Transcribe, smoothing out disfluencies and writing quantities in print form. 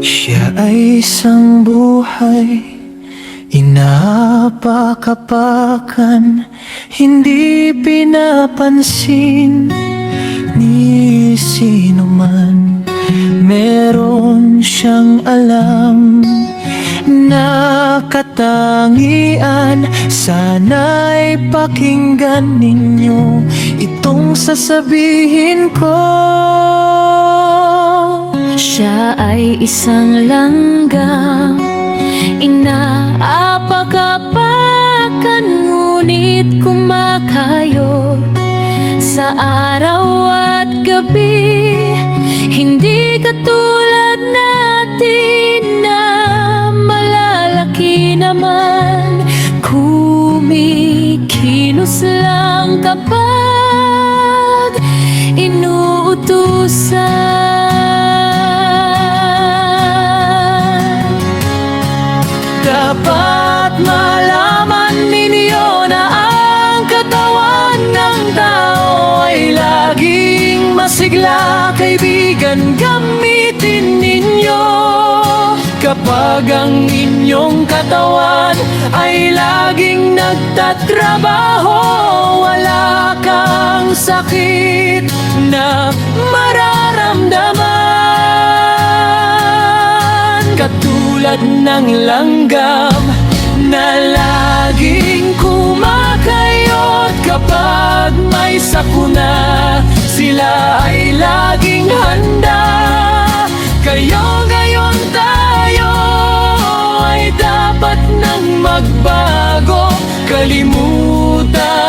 Siya ay isang buhay, inaapak-apakan, hindi pinapansin ni sino man. Meron siyang alam na katangian, sana'y pakinggan ninyo itong sasabihin ko. Siya ay isang langgam, inaapak-apakan, ngunit kumakayod sa araw at gabi. Hindi katulad natin na malalaki naman, kumikilos lang kapag inuutusan. Dapat malaman ninyo na ang katawan ng tao ay laging masigla. Kaibigan, gamitin ninyo kapag ang inyong katawan ay laging nagtatrabaho. Wala kang sakit na mararamdaman, katulad ng langgam na laging kumakayod kapag may sakuna. Sila ay laging handa. Kayo ngayon, tayo ay dapat nang magbago. Kalimutan